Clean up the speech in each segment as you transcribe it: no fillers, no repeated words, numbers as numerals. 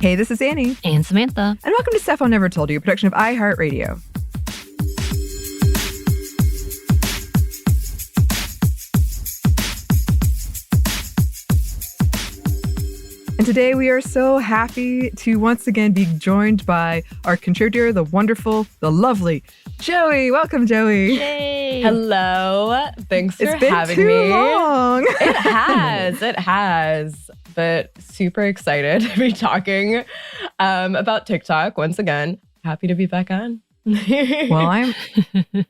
Hey, this is Anney. And Samantha. And welcome to Stuff I'll Never Told You, a production of iHeartRadio. And today we are so happy to once again be joined by our contributor, the wonderful, the lovely Joey. Welcome, Joey. Yay. Hello. Thanks for having me. It's been too long. It has. But super excited to be talking about TikTok once again. Happy to be back on. Well,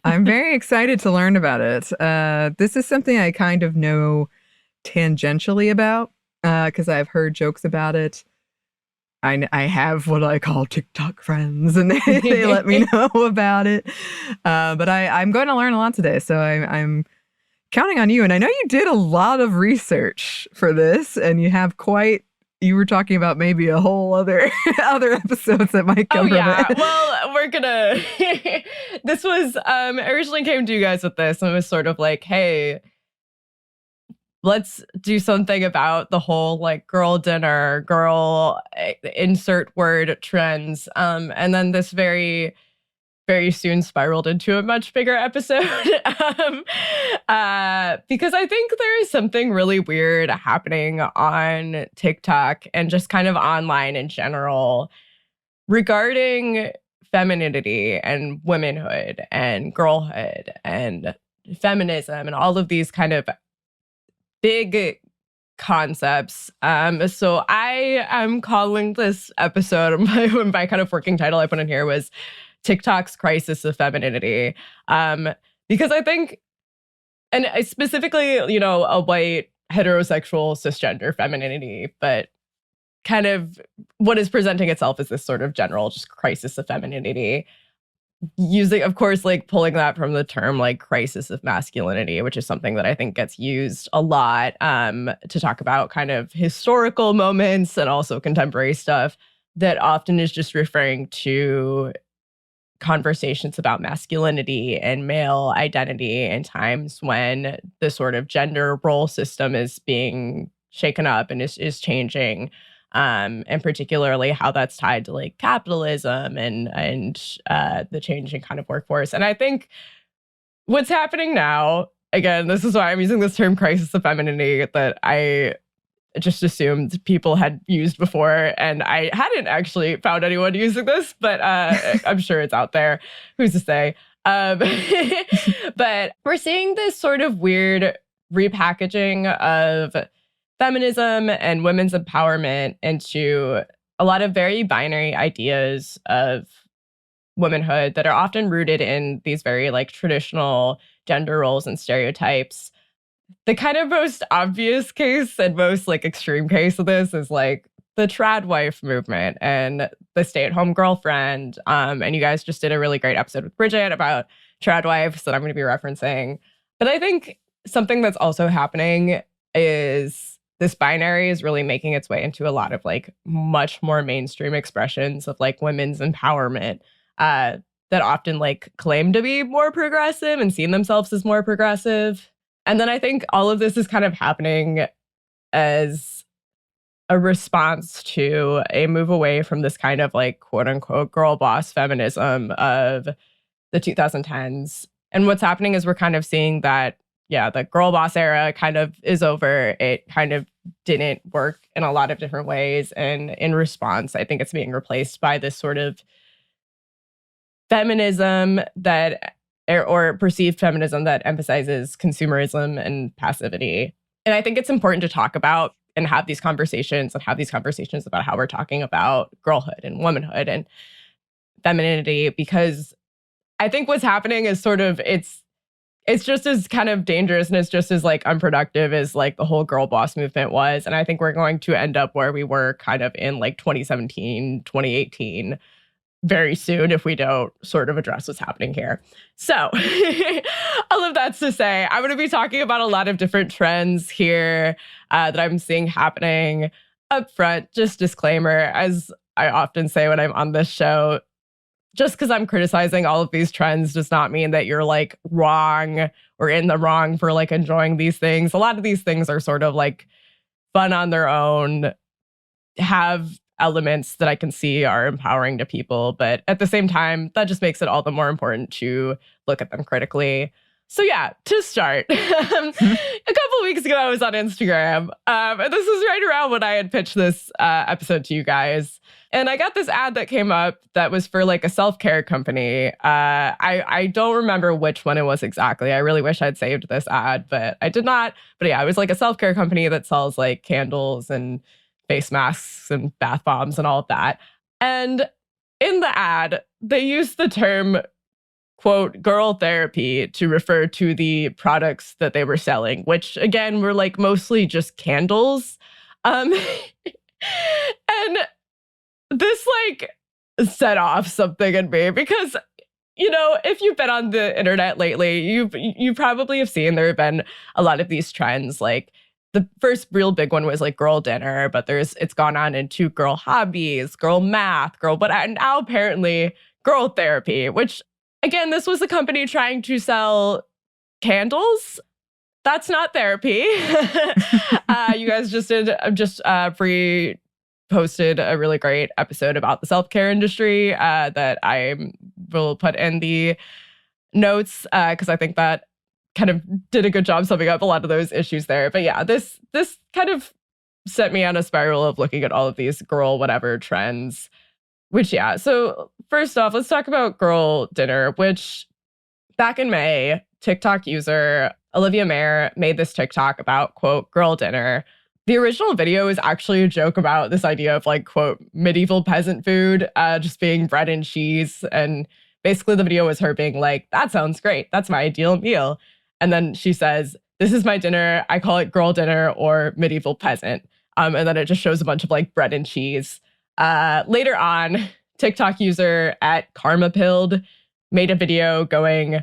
I'm very excited to learn about it. This is something I kind of know tangentially about because I've heard jokes about it. I have what I call TikTok friends, and they let me know about it. But I'm going to learn a lot today, so I'm counting on you. And I know you did a lot of research for this, and you were talking about maybe a whole other episodes that might come from it. Well, we're gonna this was I originally came to you guys with this, and it was sort of like, hey, let's do something about the whole like girl dinner, girl insert word trends. And then this very, very soon spiraled into a much bigger episode. Because I think there is something really weird happening on TikTok and just kind of online in general regarding femininity and womanhood and girlhood and feminism and all of these kind of big concepts. So I am calling this episode, my kind of working title I put in here was TikTok's Crisis of Femininity. Because I think, and specifically, a white heterosexual cisgender femininity, but kind of what is presenting itself as this sort of general just crisis of femininity. Using, of course, like pulling that from the term like crisis of masculinity, which is something that I think gets used a lot to talk about kind of historical moments and also contemporary stuff that often is just referring to conversations about masculinity and male identity in times when the sort of gender role system is being shaken up and is changing. And particularly how that's tied to like capitalism and the changing kind of workforce. And I think what's happening now, again, this is why I'm using this term crisis of femininity that I just assumed people had used before. And I hadn't actually found anyone using this, but I'm sure it's out there. Who's to say? But we're seeing this sort of weird repackaging of feminism and women's empowerment into a lot of very binary ideas of womanhood that are often rooted in these very like traditional gender roles and stereotypes. The kind of most obvious case and most like extreme case of this is like the trad wife movement and the stay-at-home girlfriend. And you guys just did a really great episode with Bridget about trad wives that I'm going to be referencing. But I think something that's also happening is this binary is really making its way into a lot of like much more mainstream expressions of like women's empowerment that often like claim to be more progressive and see themselves as more progressive. And then I think all of this is kind of happening as a response to a move away from this kind of like quote unquote girl boss feminism of the 2010s. And what's happening is we're kind of seeing that the girl boss era kind of is over. It kind of didn't work in a lot of different ways. And in response, I think it's being replaced by this sort of feminism that, or perceived feminism that emphasizes consumerism and passivity. And I think it's important to talk about and have these conversations about how we're talking about girlhood and womanhood and femininity, because I think what's happening is sort of, it's just as kind of dangerous and it's just as like unproductive as like the whole girl boss movement was. And I think we're going to end up where we were kind of in like 2017, 2018 very soon if we don't sort of address what's happening here. So all of that's to say, I'm going to be talking about a lot of different trends here that I'm seeing happening up front. Just disclaimer, as I often say when I'm on this show, just because I'm criticizing all of these trends does not mean that you're like wrong or in the wrong for like enjoying these things. A lot of these things are sort of like fun on their own, have elements that I can see are empowering to people. But at the same time, that just makes it all the more important to look at them critically. So yeah, to start, a couple weeks ago, I was on Instagram. And this is right around when I had pitched this episode to you guys. And I got this ad that came up that was for like a self-care company. I don't remember which one it was exactly. I really wish I'd saved this ad, but I did not. But yeah, it was like a self-care company that sells like candles and face masks and bath bombs and all of that. And in the ad, they used the term, quote, girl therapy to refer to the products that they were selling, which again were like mostly just candles. And this like set off something in me because, you know, if you've been on the internet lately, you probably have seen there have been a lot of these trends. Like the first real big one was like girl dinner, but it's gone on into girl hobbies, girl math, and now apparently girl therapy, which again, this was a company trying to sell candles. That's not therapy. You guys just posted a really great episode about the self-care industry that I will put in the notes because I think that kind of did a good job summing up a lot of those issues there. But yeah, this kind of set me on a spiral of looking at all of these girl whatever trends, which yeah. So first off, let's talk about girl dinner, which back in May, TikTok user Olivia Mayer made this TikTok about, quote, girl dinner. The original video is actually a joke about this idea of like, quote, medieval peasant food, just being bread and cheese. And basically the video was her being like, that sounds great. That's my ideal meal. And then she says, this is my dinner. I call it girl dinner or medieval peasant. And then it just shows a bunch of like bread and cheese. Later on, TikTok user at KarmaPilled made a video going,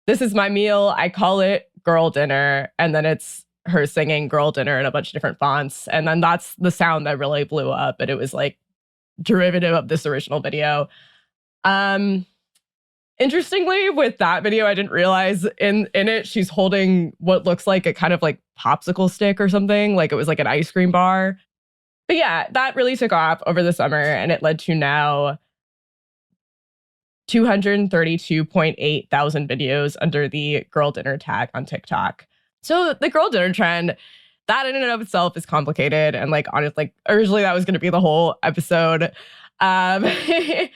this is my meal. I call it girl dinner. And then it's her singing girl dinner in a bunch of different fonts. And then that's the sound that really blew up. But it was like derivative of this original video. Interestingly, with that video, I didn't realize in it, she's holding what looks like a kind of like popsicle stick or something. Like it was like an ice cream bar. But yeah, that really took off over the summer. And it led to now 232.8 thousand videos under the girl dinner tag on TikTok. So the girl dinner trend, that in and of itself is complicated. And like, honestly, like originally that was going to be the whole episode. I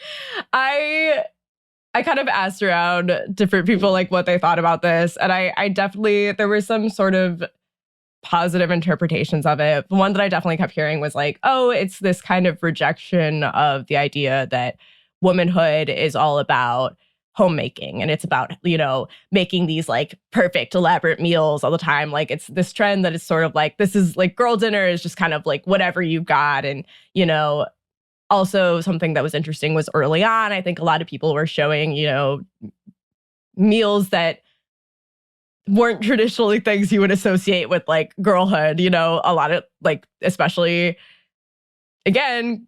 kind of asked around different people like what they thought about this. And I definitely, there were some sort of positive interpretations of it. The one that I definitely kept hearing was like, oh, it's this kind of rejection of the idea that womanhood is all about homemaking and it's about, you know, making these like perfect elaborate meals all the time. Like it's this trend that is sort of like, this is like girl dinner is just kind of like whatever you've got. And, you know, also something that was interesting was early on, I think a lot of people were showing, you know, meals that weren't traditionally things you would associate with like girlhood, you know, a lot of like, especially again,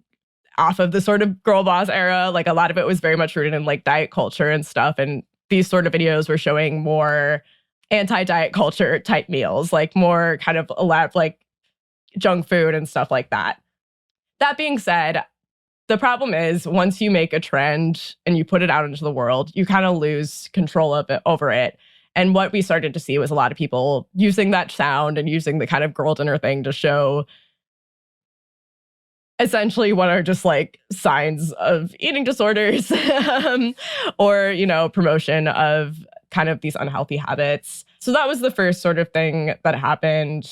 off of the sort of girl boss era, like a lot of it was very much rooted in like diet culture and stuff. And these sort of videos were showing more anti-diet culture type meals, like more kind of elaborate, like junk food and stuff like that. That being said, the problem is once you make a trend and you put it out into the world, you kind of lose control of it over it. And what we started to see was a lot of people using that sound and using the kind of girl dinner thing to show essentially what are just like signs of eating disorders or, you know, promotion of kind of these unhealthy habits. So that was the first sort of thing that happened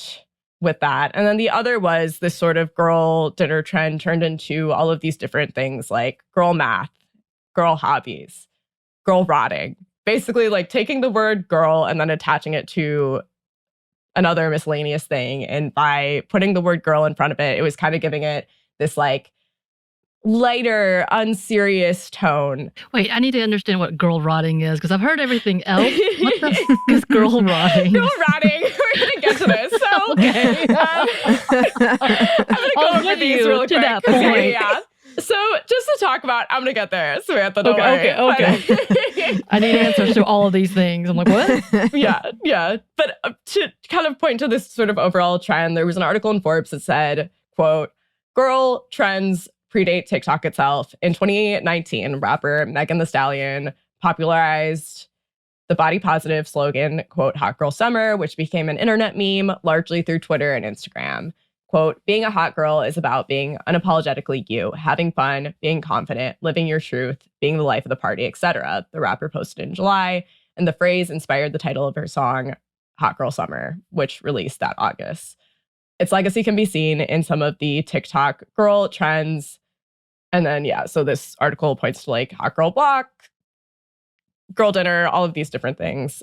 with that. And then the other was this sort of girl dinner trend turned into all of these different things like girl math, girl hobbies, girl rotting. Basically like taking the word girl and then attaching it to another miscellaneous thing. And by putting the word girl in front of it, it was kind of giving it this like lighter, unserious tone. Wait, I need to understand what girl rotting is because I've heard everything else. What the fuck is girl rotting? Girl rotting. We're going to get to this. So, okay. I'm going to go over these really quick. To that point. Yeah. So just to talk about, I'm going to get there, Samantha. Don't worry. Okay. I need answers to all of these things. I'm like, what? Yeah. But to kind of point to this sort of overall trend, there was an article in Forbes that said, quote, girl trends predate TikTok itself. In 2019, rapper Megan Thee Stallion popularized the body positive slogan, quote, hot girl summer, which became an internet meme largely through Twitter and Instagram. Quote, being a hot girl is about being unapologetically you, having fun, being confident, living your truth, being the life of the party, etc. The rapper posted in July, and the phrase inspired the title of her song, Hot Girl Summer, which released that August. Its legacy can be seen in some of the TikTok girl trends. And then, yeah, so this article points to like hot girl block, girl dinner, all of these different things.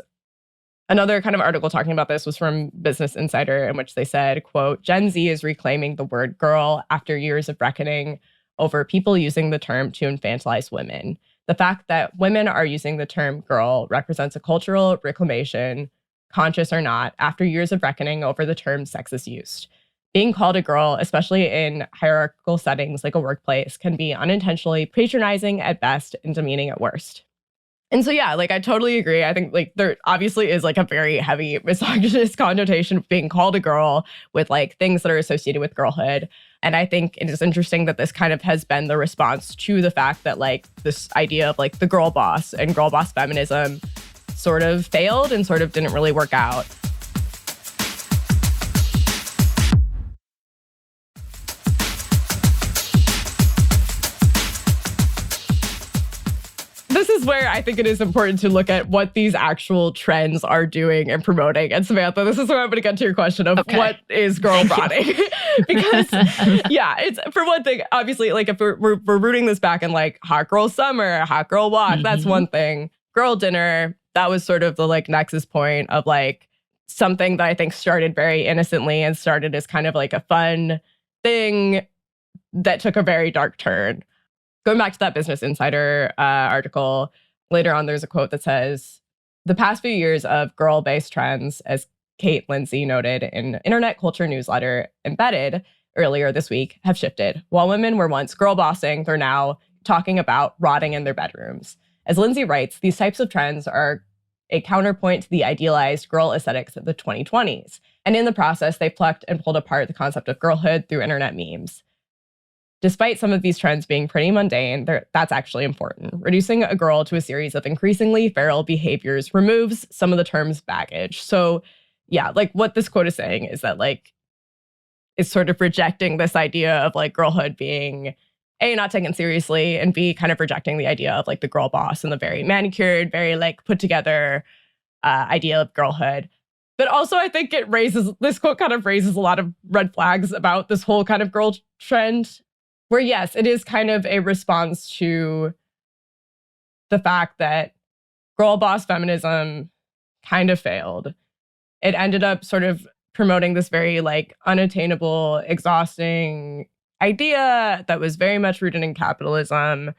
Another kind of article talking about this was from Business Insider, in which they said, quote, Gen Z is reclaiming the word girl after years of reckoning over people using the term to infantilize women. The fact that women are using the term girl represents a cultural reclamation, conscious or not, after years of reckoning over the term sexist use. Being called a girl, especially in hierarchical settings like a workplace, can be unintentionally patronizing at best and demeaning at worst. And so, yeah, like I totally agree. I think like there obviously is like a very heavy misogynist connotation of being called a girl with like things that are associated with girlhood. And I think it is interesting that this kind of has been the response to the fact that like this idea of like the girl boss and girl boss feminism sort of failed and sort of didn't really work out. This is where I think it is important to look at what these actual trends are doing and promoting. And Samantha, this is where I'm going to get to your question of what is girl rotting? Because, yeah, it's for one thing, obviously, like if we're rooting this back in like hot girl summer, hot girl walk, that's one thing. Girl dinner, that was sort of the like nexus point of like something that I think started very innocently and started as kind of like a fun thing that took a very dark turn. Going back to that Business Insider article, later on there's a quote that says, the past few years of girl-based trends, as Kate Lindsay noted in Internet Culture newsletter Embedded earlier this week, have shifted. While women were once girl bossing, they're now talking about rotting in their bedrooms. As Lindsay writes, these types of trends are a counterpoint to the idealized girl aesthetics of the 2020s. And in the process, they plucked and pulled apart the concept of girlhood through internet memes. Despite some of these trends being pretty mundane, that's actually important. Reducing a girl to a series of increasingly feral behaviors removes some of the term's baggage. So, yeah, like what this quote is saying is that like it's sort of rejecting this idea of like girlhood being A, not taken seriously, and B, kind of rejecting the idea of like the girl boss and the very manicured, very like put together idea of girlhood. But also I think this quote kind of raises a lot of red flags about this whole kind of girl trend. Where, yes, it is kind of a response to the fact that girl boss feminism kind of failed. It ended up sort of promoting this very like unattainable, exhausting idea that was very much rooted in capitalism.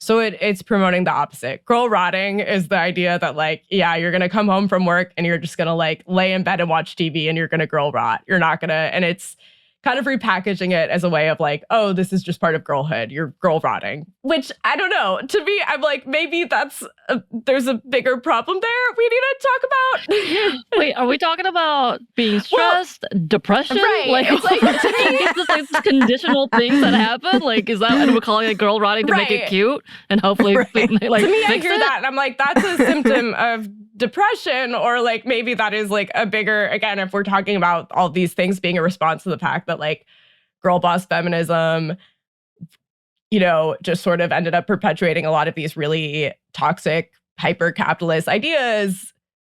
So it's promoting the opposite. Girl rotting is the idea that like, yeah, you're going to come home from work and you're just going to like lay in bed and watch TV and you're going to girl rot. You're not going to, and it's kind of repackaging it as a way of like, oh, this is just part of girlhood. You're girl rotting, which I don't know. To me, I'm like, maybe there's a bigger problem there we need to talk about. Wait, are we talking about being stressed, depression? Right. Like, it's like, it's like conditional things that happen. Like, is that, and we're calling it girl rotting to make it cute and hopefully like to me, I fix hear it? that and I'm like, that's a symptom of depression, or like maybe that is like a bigger, again, if we're talking about all these things being a response to the fact that like girl boss feminism, you know, just sort of ended up perpetuating a lot of these really toxic, hyper-capitalist ideas.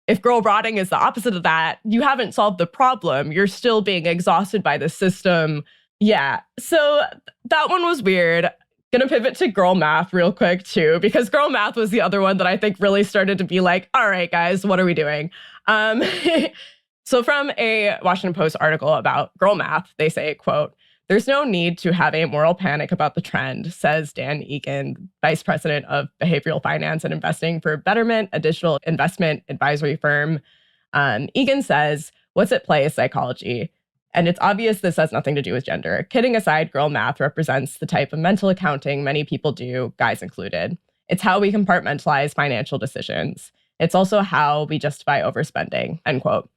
If girl rotting is the opposite of that, you haven't solved the problem. You're still being exhausted by the system. Yeah. So that one was weird. Gonna pivot to girl math real quick too, because girl math was the other one that I think really started to be like, all right, guys, what are we doing? So from a Washington Post article about girl math, they say, quote, there's no need to have a moral panic about the trend, says Dan Egan, Vice President of Behavioral Finance and Investing for Betterment, a digital investment advisory firm. Egan says, what's at play is psychology. And it's obvious this has nothing to do with gender. Kidding aside, girl math represents the type of mental accounting many people do, guys included. It's how we compartmentalize financial decisions. It's also how we justify overspending, end quote.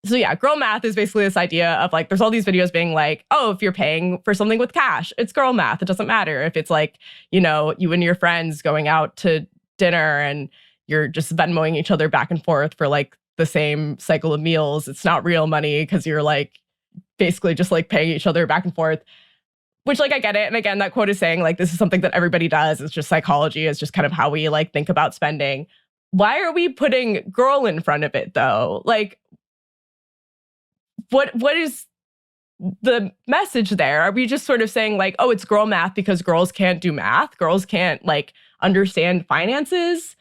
So yeah, girl math is basically this idea of like, there's all these videos being like, oh, if you're paying for something with cash, it's girl math. It doesn't matter if it's like, you know, you and your friends going out to dinner and you're just Venmoing each other back and forth for like the same cycle of meals. It's not real money because you're like basically just like paying each other back and forth, which like I get it. And again, that quote is saying like, this is something that everybody does. It's just psychology. It's just kind of how we like think about spending. Why are we putting girl in front of it though? Like, what is the message there? Are we just sort of saying like, oh, it's girl math because girls can't do math? Girls can't like understand finances?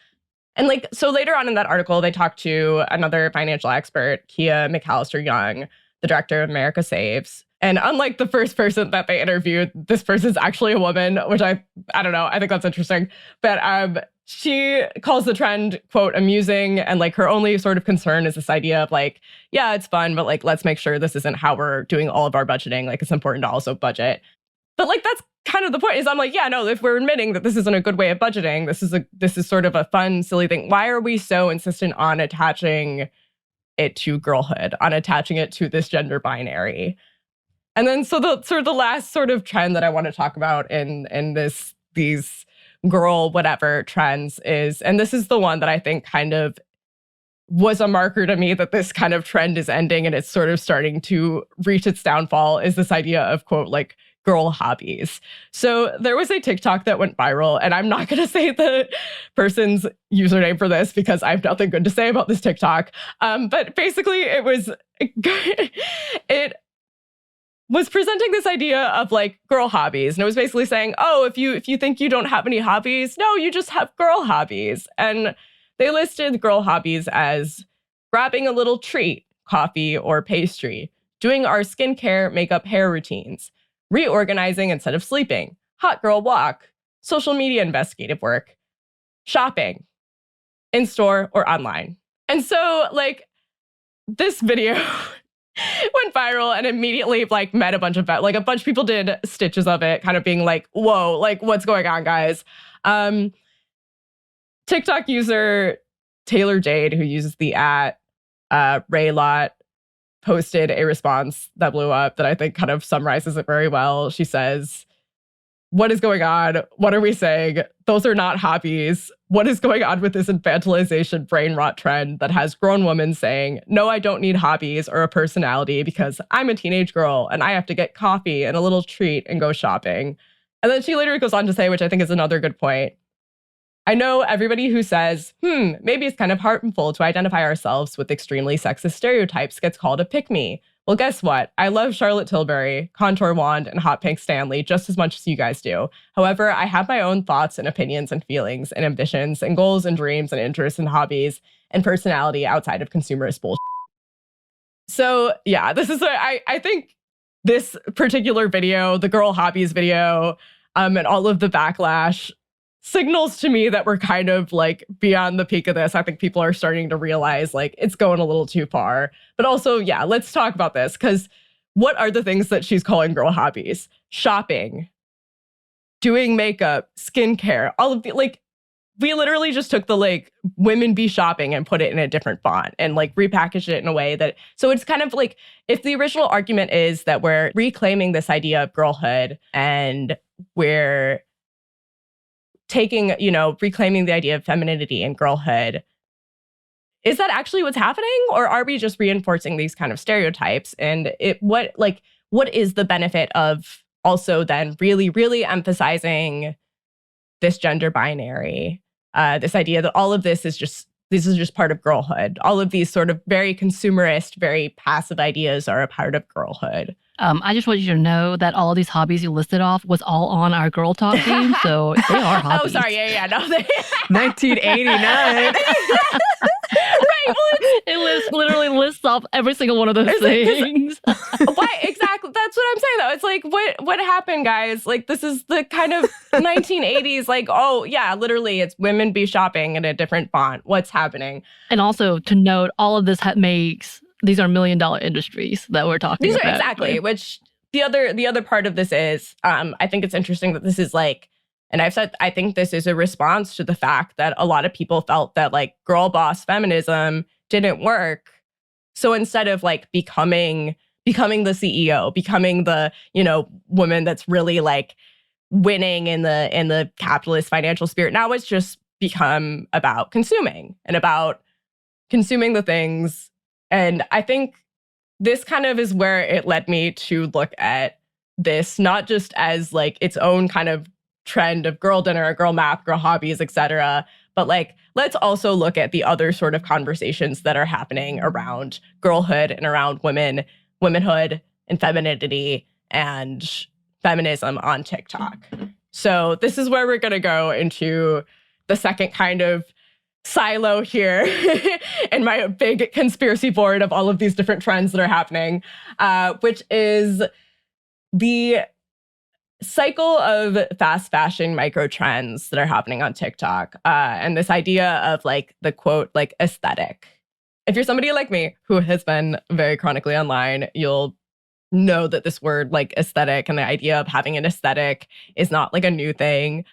And like, so later on in that article, they talked to another financial expert, Kia McAllister-Young, the director of America Saves. And unlike the first person that they interviewed, this person's actually a woman, which I don't know, I think that's interesting. But she calls the trend, quote, amusing. And like her only sort of concern is this idea of like, yeah, it's fun, but like, let's make sure this isn't how we're doing all of our budgeting. Like it's important to also budget. But like, that's kind of the point is I'm like, yeah, no, if we're admitting that this isn't a good way of budgeting, this is sort of a fun, silly thing. Why are we so insistent on attaching it to girlhood, on attaching it to this gender binary? And then so the last sort of trend that I want to talk about in these girl whatever trends is, and this is the one that I think kind of was a marker to me that this kind of trend is ending and it's sort of starting to reach its downfall, is this idea of, quote, like girl hobbies. So there was a TikTok that went viral, and I'm not going to say the person's username for this because I have nothing good to say about this TikTok. But basically it was presenting this idea of like girl hobbies. And it was basically saying, oh, if you think you don't have any hobbies, no, you just have girl hobbies. And they listed girl hobbies as grabbing a little treat, coffee or pastry, doing our skincare, makeup, hair routines, reorganizing instead of sleeping, hot girl walk, social media investigative work, shopping, in store or online. And so like this video went viral and immediately like met a bunch of people did stitches of it, kind of being like, whoa, like what's going on, guys? TikTok user Taylor Jade, who uses the @Raylot, posted a response that blew up that I think kind of summarizes it very well. She says, what is going on? What are we saying? Those are not hobbies. What is going on with this infantilization brain rot trend that has grown women saying, no, I don't need hobbies or a personality because I'm a teenage girl and I have to get coffee and a little treat and go shopping. And then she later goes on to say, which I think is another good point, I know everybody who says, maybe it's kind of harmful to identify ourselves with extremely sexist stereotypes gets called a pick-me. Well, guess what? I love Charlotte Tilbury, Contour Wand, and Hot Pink Stanley just as much as you guys do. However, I have my own thoughts and opinions and feelings and ambitions and goals and dreams and interests and hobbies and personality outside of consumerist bullshit. So yeah, this is I think this particular video, the girl hobbies video, and all of the backlash signals to me that we're kind of like beyond the peak of this. I think people are starting to realize like it's going a little too far. But also, yeah, let's talk about this, because what are the things that she's calling girl hobbies? Shopping, doing makeup, skincare, all of the like, we literally just took the like women be shopping and put it in a different font and like repackaged it in a way that, so it's kind of like, if the original argument is that we're reclaiming this idea of girlhood and we're taking, reclaiming the idea of femininity and girlhood, is that actually what's happening? Or are we just reinforcing these kind of stereotypes? And what is the benefit of also then really, really emphasizing this gender binary, this idea that all of this is just part of girlhood. All of these sort of very consumerist, very passive ideas are a part of girlhood. I just want you to know that all of these hobbies you listed off was all on our Girl Talk team, so they are hobbies. Oh, sorry, yeah, no. 1989. Right, well, literally lists off every single one of those things. Why exactly? That's what I'm saying, though. It's like, what happened, guys? Like, this is the kind of 1980s, like, oh, yeah, literally, it's women be shopping in a different font. What's happening? And also to note, all of this makes... These are $1 million industries that we're talking about. Exactly, right? Which the other part of this is, I think it's interesting that this is like, and I've said, I think this is a response to the fact that a lot of people felt that like girl boss feminism didn't work. So instead of like becoming the CEO, becoming the, woman that's really like winning in the capitalist financial spirit, now it's just become about consuming and about consuming the things. And I think this kind of is where it led me to look at this, not just as like its own kind of trend of girl dinner, girl math, girl hobbies, etc., but like, let's also look at the other sort of conversations that are happening around girlhood and around womanhood and femininity and feminism on TikTok. So this is where we're going to go into the second kind of silo here in my big conspiracy board of all of these different trends that are happening, which is the cycle of fast fashion micro trends that are happening on TikTok, and this idea of like the quote, like aesthetic. If you're somebody like me who has been very chronically online, you'll know that this word like aesthetic and the idea of having an aesthetic is not like a new thing.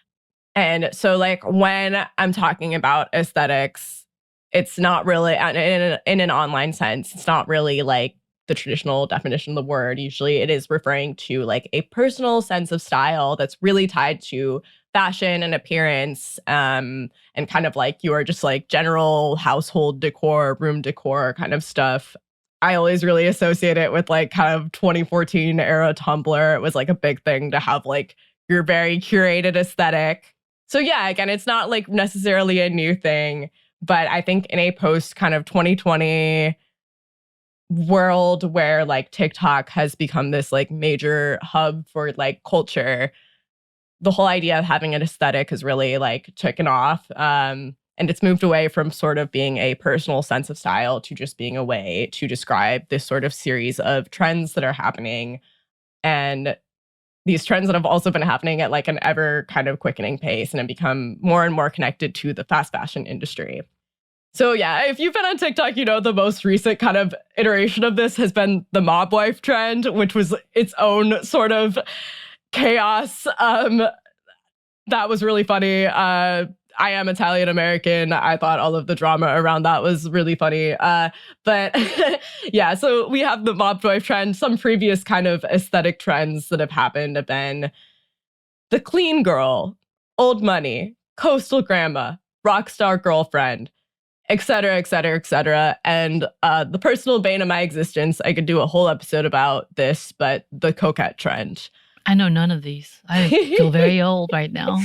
And so like when I'm talking about aesthetics, it's not really in an online sense, it's not really like the traditional definition of the word. Usually it is referring to like a personal sense of style that's really tied to fashion and appearance, and kind of like your just like general household decor, room decor kind of stuff. I always really associate it with like kind of 2014 era Tumblr. It was like a big thing to have like your very curated aesthetic. So yeah, again, it's not like necessarily a new thing, but I think in a post kind of 2020 world where like TikTok has become this like major hub for like culture, the whole idea of having an aesthetic has really like taken off. And it's moved away from sort of being a personal sense of style to just being a way to describe this sort of series of trends that are happening. And these trends that have also been happening at like an ever kind of quickening pace and have become more and more connected to the fast fashion industry. So yeah, if you've been on TikTok, you know the most recent kind of iteration of this has been the mob wife trend, which was its own sort of chaos. That was really funny. I am Italian American. I thought all of the drama around that was really funny. But yeah, so we have the mob wife trend. Some previous kind of aesthetic trends that have happened have been the clean girl, old money, coastal grandma, rock star girlfriend, et cetera, et cetera, et cetera. And the personal bane of my existence, I could do a whole episode about this, but the coquette trend. I know none of these. I feel very old right now.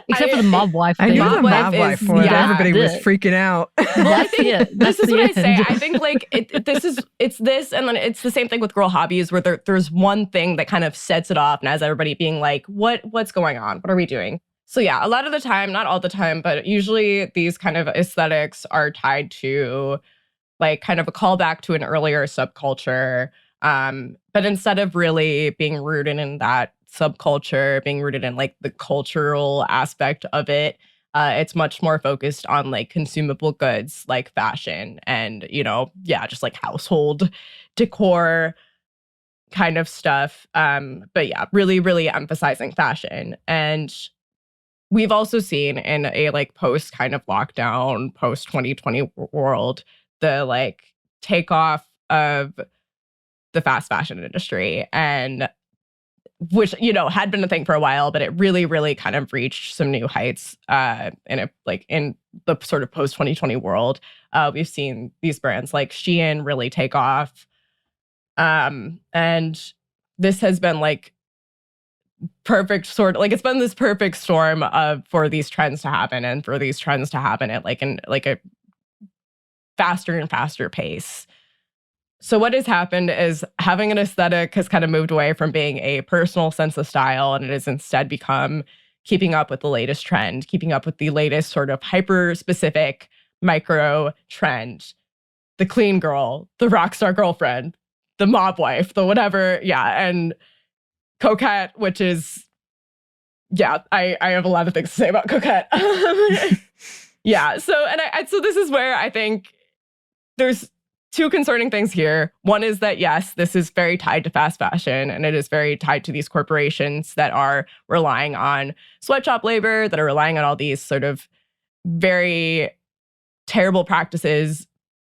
Except for the mob wife thing. I knew the mob wife one. Yeah, everybody was freaking out. Well, I think this is what I say. I think like it's this, and then it's the same thing with girl hobbies, where there's one thing that kind of sets it off and has everybody being like, what's going on? What are we doing? So yeah, a lot of the time, not all the time, but usually these kind of aesthetics are tied to like kind of a callback to an earlier subculture. But instead of really being rooted in that subculture, being rooted in like the cultural aspect of it, it's much more focused on like consumable goods like fashion and, just like household decor kind of stuff. But yeah, really, really emphasizing fashion. And we've also seen in a like post kind of lockdown, post 2020 world, the like takeoff of the fast fashion industry, and which, had been a thing for a while, but it really, really kind of reached some new heights in the sort of post 2020 world. We've seen these brands like Shein really take off. And this has been like perfect sort of like, it's been this perfect storm for these trends to happen and for these trends to happen at like a faster and faster pace. So what has happened is having an aesthetic has kind of moved away from being a personal sense of style, and it has instead become keeping up with the latest trend, keeping up with the latest sort of hyper-specific micro trend. The clean girl, the rock star girlfriend, the mob wife, the whatever. Yeah, and Coquette, which is, yeah, I have a lot of things to say about Coquette. Yeah, so this is where I think there's two concerning things here. One is that, yes, this is very tied to fast fashion, and it is very tied to these corporations that are relying on sweatshop labor, that are relying on all these sort of very terrible practices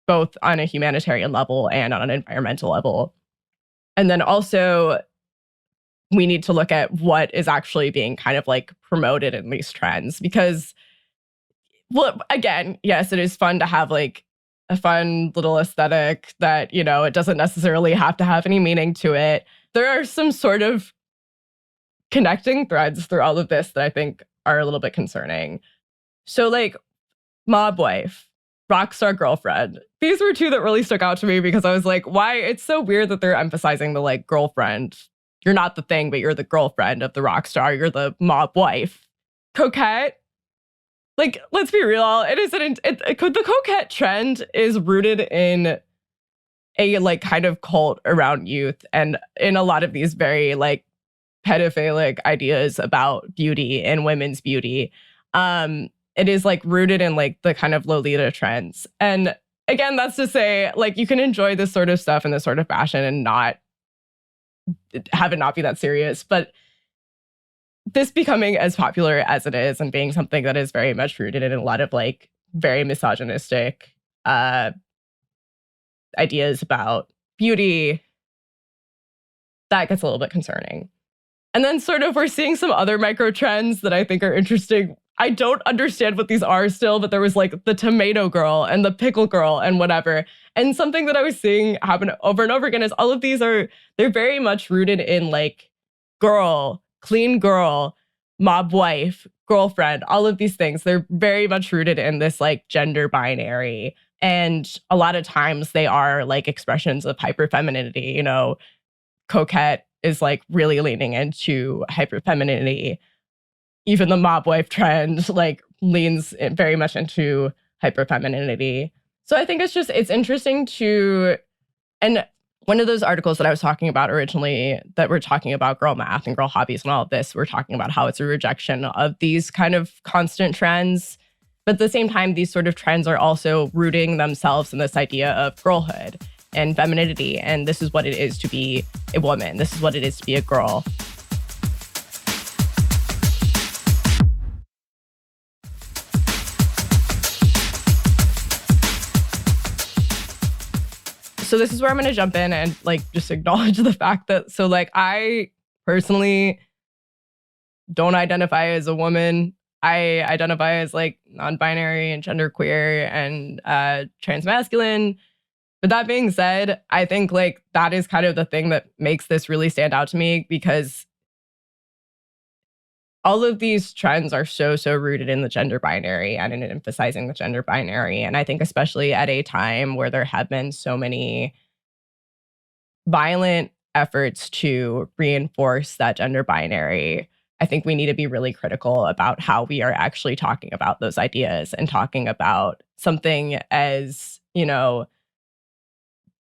both on a humanitarian level and on an environmental level. And then also, we need to look at what is actually being kind of like promoted in these trends. Because, well, again, yes, it is fun to have like a fun little aesthetic that, you know, it doesn't necessarily have to have any meaning to it. There are some sort of connecting threads through all of this that I think are a little bit concerning. So like mob wife, rockstar girlfriend. These were two that really stuck out to me because I was like, why? It's so weird that they're emphasizing the like girlfriend. You're not the thing, but you're the girlfriend of the rock star. You're the mob wife. Coquette. Like, let's be real. The coquette trend is rooted in a like kind of cult around youth and in a lot of these very like pedophilic ideas about beauty and women's beauty. It is like rooted in like the kind of Lolita trends. And again, that's to say, like, you can enjoy this sort of stuff and this sort of fashion and not have it not be that serious. But this becoming as popular as it is and being something that is very much rooted in a lot of like very misogynistic ideas about beauty, that gets a little bit concerning. And then sort of we're seeing some other micro trends that I think are interesting. I don't understand what these are still, but there was like the tomato girl and the pickle girl and whatever. And something that I was seeing happen over and over again is all of these they're very much rooted in like girl, clean girl, mob wife, girlfriend, all of these things. They're very much rooted in this like gender binary. And a lot of times they are like expressions of hyperfemininity, you know. Coquette is like really leaning into hyperfemininity. Even the mob wife trend like leans very much into hyperfemininity. So I think it's interesting to, and one of those articles that I was talking about originally that we're talking about girl math and girl hobbies and all of this, we're talking about how it's a rejection of these kind of constant trends. But at the same time, these sort of trends are also rooting themselves in this idea of girlhood and femininity. And this is what it is to be a woman. This is what it is to be a girl. So this is where I'm going to jump in and like just acknowledge the fact that, so like I personally don't identify as a woman. I identify as like non-binary and genderqueer and transmasculine. But that being said, I think like that is kind of the thing that makes this really stand out to me, because all of these trends are so rooted in the gender binary and in emphasizing the gender binary. And I think especially at a time where there have been so many violent efforts to reinforce that gender binary, I think we need to be really critical about how we are actually talking about those ideas and talking about something as, you know,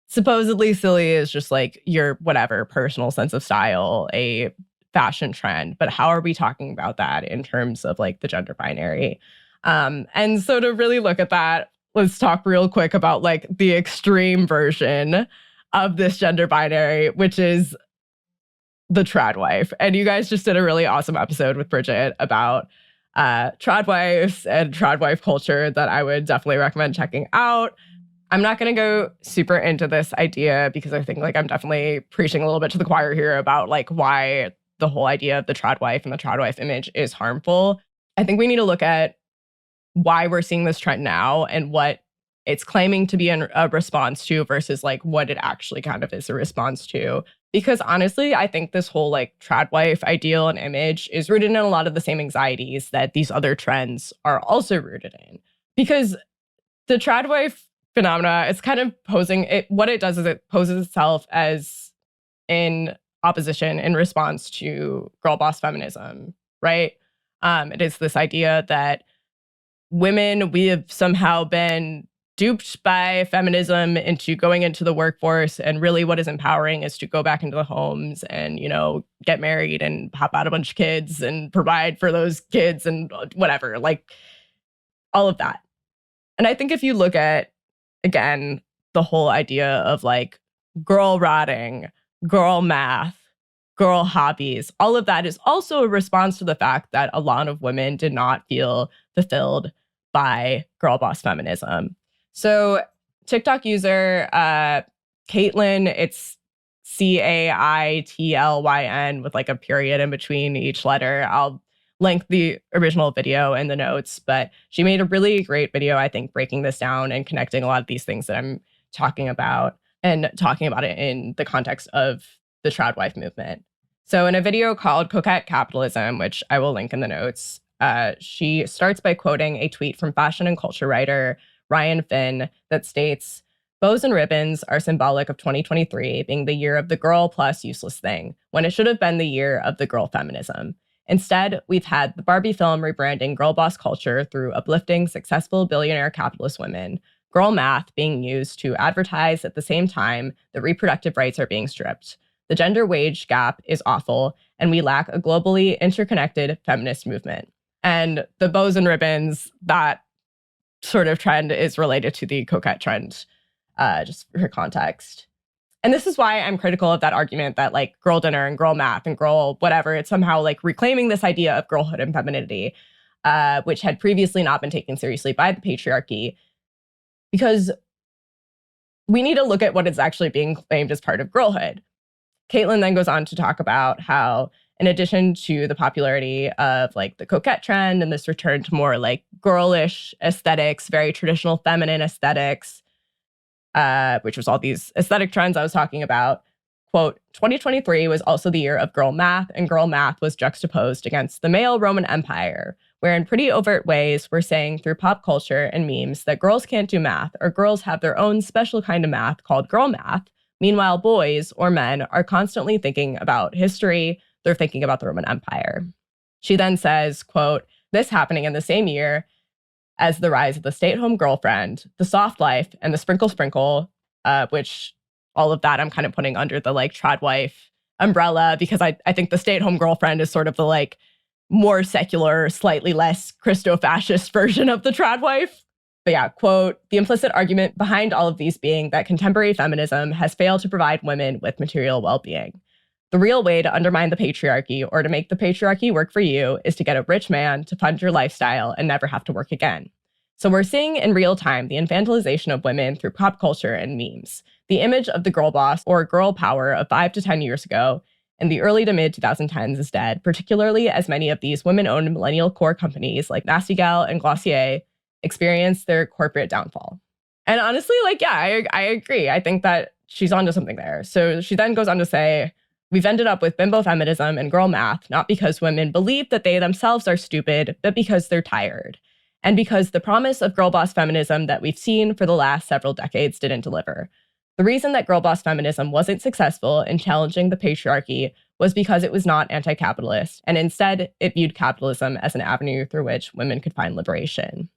supposedly silly as just like your whatever personal sense of style, a fashion trend, but how are we talking about that in terms of like the gender binary? And so to really look at that, let's talk real quick about like the extreme version of this gender binary, which is the trad wife. And you guys just did a really awesome episode with Bridget about trad wives and trad wife culture that I would definitely recommend checking out. I'm not going to go super into this idea because I think like I'm definitely preaching a little bit to the choir here about like why the whole idea of the trad wife and the trad wife image is harmful. I think we need to look at why we're seeing this trend now and what it's claiming to be a response to versus like what it actually kind of is a response to. Because honestly, I think this whole like trad wife ideal and image is rooted in a lot of the same anxieties that these other trends are also rooted in. Because the trad wife phenomena, it's kind of posing it. What it does is it poses itself as in opposition in response to girl boss feminism, right? It is this idea that women, we have somehow been duped by feminism into going into the workforce, and really what is empowering is to go back into the homes and, you know, get married and pop out a bunch of kids and provide for those kids and whatever, like all of that. And I think if you look at, again, the whole idea of like girl rotting, girl math, girl hobbies, all of that is also a response to the fact that a lot of women did not feel fulfilled by girl boss feminism. So TikTok user, Caitlin, it's Caitlyn with like a period in between each letter. I'll link the original video in the notes, but she made a really great video, I think, breaking this down and connecting a lot of these things that I'm talking about and talking about it in the context of the trad wife movement. So in a video called Coquette Capitalism, which I will link in the notes, she starts by quoting a tweet from fashion and culture writer Ryan Finn that states, "Bows and ribbons are symbolic of 2023 being the year of the girl plus useless thing, when it should have been the year of the girl feminism. Instead, we've had the Barbie film rebranding girl boss culture through uplifting successful billionaire capitalist women, girl math being used to advertise at the same time that reproductive rights are being stripped. The gender wage gap is awful, and we lack a globally interconnected feminist movement." And the bows and ribbons, that sort of trend is related to the coquette trend, just for context. And this is why I'm critical of that argument that like girl dinner and girl math and girl whatever, it's somehow like reclaiming this idea of girlhood and femininity, which had previously not been taken seriously by the patriarchy, because we need to look at what is actually being claimed as part of girlhood. Caitlin then goes on to talk about how, in addition to the popularity of like the coquette trend and this return to more like girlish aesthetics, very traditional feminine aesthetics, which was all these aesthetic trends I was talking about, quote, 2023 was also the year of girl math, and girl math was juxtaposed against the male Roman Empire, where in pretty overt ways we're saying through pop culture and memes that girls can't do math, or girls have their own special kind of math called girl math. Meanwhile, boys or men are constantly thinking about history. They're thinking about the Roman Empire. She then says, quote, "This happening in the same year as the rise of the stay-at-home girlfriend, the soft life, and the sprinkle, which all of that I'm kind of putting under the like trad wife umbrella, because I think the stay-at-home girlfriend is sort of the like more secular, slightly less Christo-fascist version of the trad wife." But yeah, quote, "The implicit argument behind all of these being that contemporary feminism has failed to provide women with material well-being. The real way to undermine the patriarchy or to make the patriarchy work for you is to get a rich man to fund your lifestyle and never have to work again. So we're seeing in real time the infantilization of women through pop culture and memes. The image of the girl boss or girl power of 5 to 10 years ago in the early to mid 2010s is dead, particularly as many of these women-owned millennial core companies like Nasty Gal and Glossier experience their corporate downfall." And honestly, like, yeah, I agree. I think that she's onto something there. So she then goes on to say, "We've ended up with bimbo feminism and girl math, not because women believe that they themselves are stupid, but because they're tired. And because the promise of girl boss feminism that we've seen for the last several decades didn't deliver. The reason that girl boss feminism wasn't successful in challenging the patriarchy was because it was not anti-capitalist, and instead it viewed capitalism as an avenue through which women could find liberation.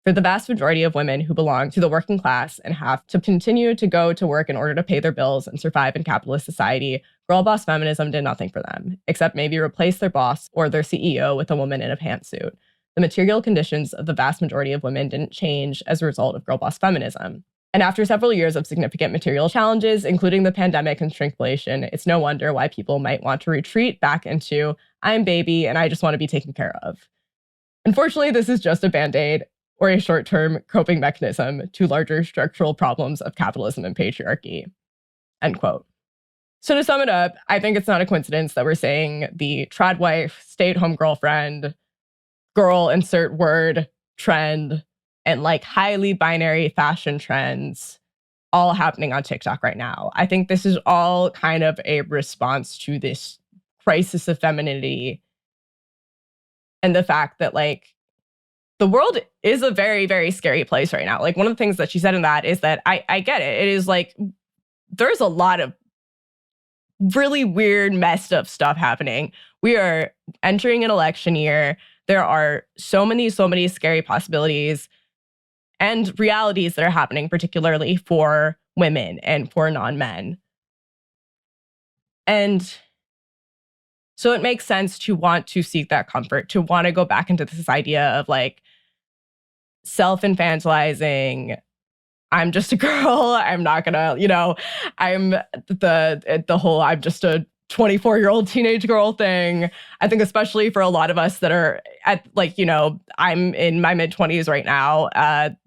For the vast majority of women who belong to the working class and have to continue to go to work in order to pay their bills and survive in capitalist society, girl boss feminism did nothing for them, except maybe replace their boss or their CEO with a woman in a pantsuit. The material conditions of the vast majority of women didn't change as a result of girl boss feminism. And after several years of significant material challenges, including the pandemic and shrinkflation, it's no wonder why people might want to retreat back into, I'm baby and I just want to be taken care of. Unfortunately, this is just a band-aid or a short-term coping mechanism to larger structural problems of capitalism and patriarchy." End quote. So to sum it up, I think it's not a coincidence that we're saying the trad wife, stay-at-home girlfriend, girl insert word trend, and like highly binary fashion trends all happening on TikTok right now. I think this is all kind of a response to this crisis of femininity and the fact that like the world is a very, very scary place right now. Like one of the things that she said in that is that I get it. It is like, there's a lot of really weird, messed up stuff happening. We are entering an election year. There are so many scary possibilities and realities that are happening, particularly for women and for non-men. And so it makes sense to want to seek that comfort, to want to go back into this idea of like self-infantilizing. I'm just a girl. I'm not gonna, I'm the whole, I'm just a 24-year-old teenage girl thing. I think especially for a lot of us that are at like, you know, I'm in my mid-20s right now.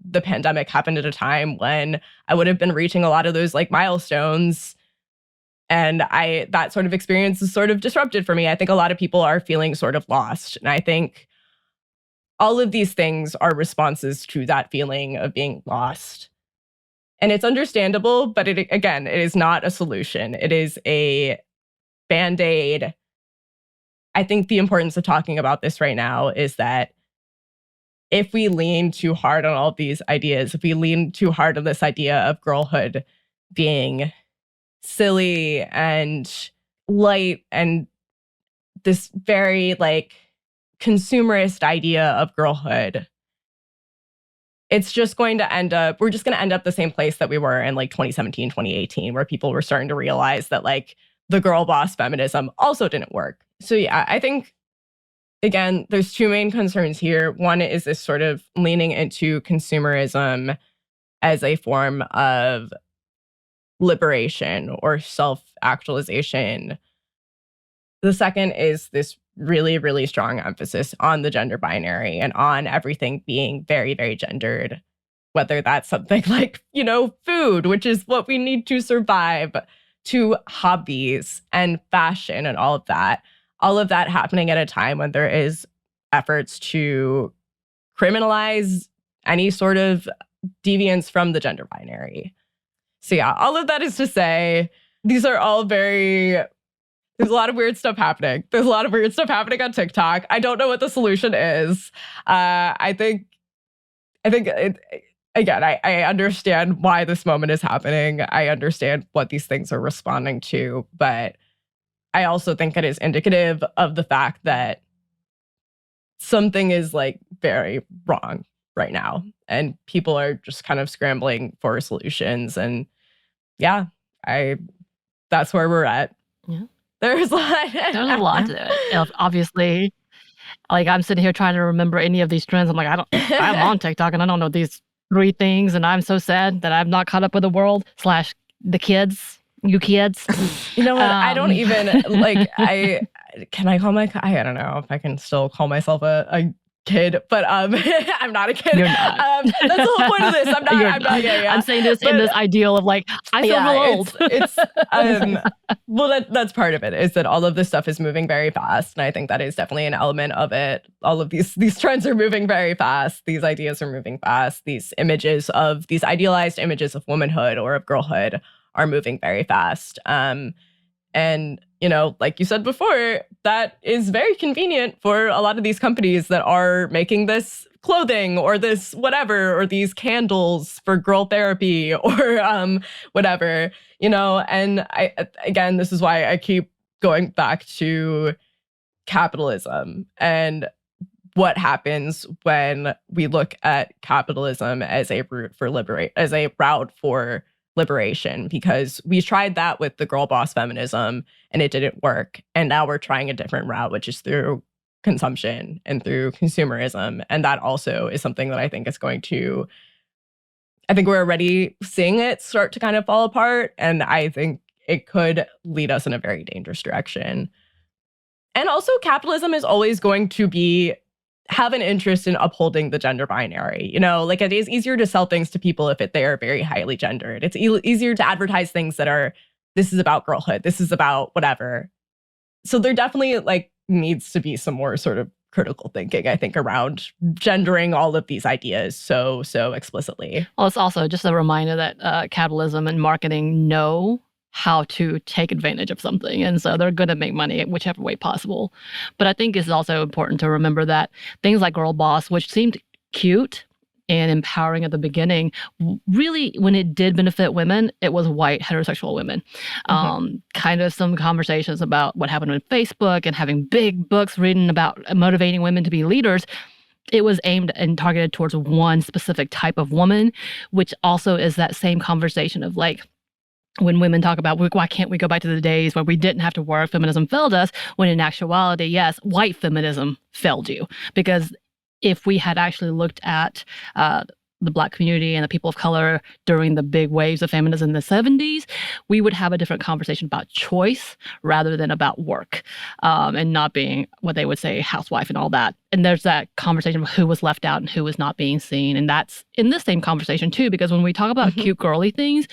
The pandemic happened at a time when I would have been reaching a lot of those like milestones. And that sort of experience is sort of disrupted for me. I think a lot of people are feeling sort of lost. And I think all of these things are responses to that feeling of being lost. And it's understandable, but it is not a solution. It is a Band-Aid. I think the importance of talking about this right now is that if we lean too hard on all of these ideas, if we lean too hard on this idea of girlhood being silly and light and this very like consumerist idea of girlhood, it's just going to end up, we're just going to end up the same place that we were in like 2017, 2018, where people were starting to realize that like the girl boss feminism also didn't work. So yeah, I think, again, there's two main concerns here. One is this sort of leaning into consumerism as a form of liberation or self-actualization. The second is this really, really strong emphasis on the gender binary and on everything being very, very gendered, whether that's something like, you know, food, which is what we need to survive, to hobbies and fashion and all of that happening at a time when there is efforts to criminalize any sort of deviance from the gender binary. So yeah, all of that is to say, these are all there's a lot of weird stuff happening. There's a lot of weird stuff happening on TikTok. I don't know what the solution is. I think again, I understand why this moment is happening. I understand what these things are responding to, but I also think it is indicative of the fact that something is like very wrong right now, and people are just kind of scrambling for solutions. And yeah, that's where we're at. Yeah. There's a lot to it. Obviously, like I'm sitting here trying to remember any of these trends. I'm like, I'm on TikTok and I don't know these 3 things, and I'm so sad that I'm not caught up with the world / the kids. You kids. You know what? I don't even like. I don't know if I can still call myself a kid, but I'm not a kid. You're not. That's the whole point of this. I'm not. Yeah. I'm saying this in this ideal of like, I feel real old. Well, that's part of it, is that all of this stuff is moving very fast, and I think that is definitely an element of it. All of these trends are moving very fast. These ideas are moving fast. These idealized images of womanhood or of girlhood are moving very fast. And, you know, like you said before, that is very convenient for a lot of these companies that are making this clothing or this whatever, or these candles for girl therapy or whatever, you know. And again, this is why I keep going back to capitalism and what happens when we look at capitalism as a route for liberation, because we tried that with the girl boss feminism and it didn't work. And now we're trying a different route, which is through consumption and through consumerism. And that also is something that I think we're already seeing it start to kind of fall apart. And I think it could lead us in a very dangerous direction. And also, capitalism is always going to have an interest in upholding the gender binary. You know, like, it is easier to sell things to people if they are very highly gendered. It's easier to advertise things that are, this is about girlhood, this is about whatever. So there definitely like needs to be some more sort of critical thinking, I think, around gendering all of these ideas so explicitly. Well, it's also just a reminder that capitalism and marketing know how to take advantage of something. And so they're going to make money whichever way possible. But I think it's also important to remember that things like Girl Boss, which seemed cute and empowering Mm-hmm. Really, when it did benefit women, it was white heterosexual women. Mm-hmm. Kind of some conversations about what happened with Facebook and having big books written about motivating women to be leaders. It was aimed and targeted towards one specific type of woman, which also is that same conversation of like, when women talk about, why can't we go back to the days where we didn't have to work, feminism failed us, when in actuality, yes, white feminism failed you. Because if we had actually looked at the Black community and the people of color during the big waves of feminism in the 70s, we would have a different conversation about choice rather than about work, and not being what they would say housewife and all that. And there's that conversation of who was left out and who was not being seen. And that's in this same conversation too, because when we talk about cute girly things,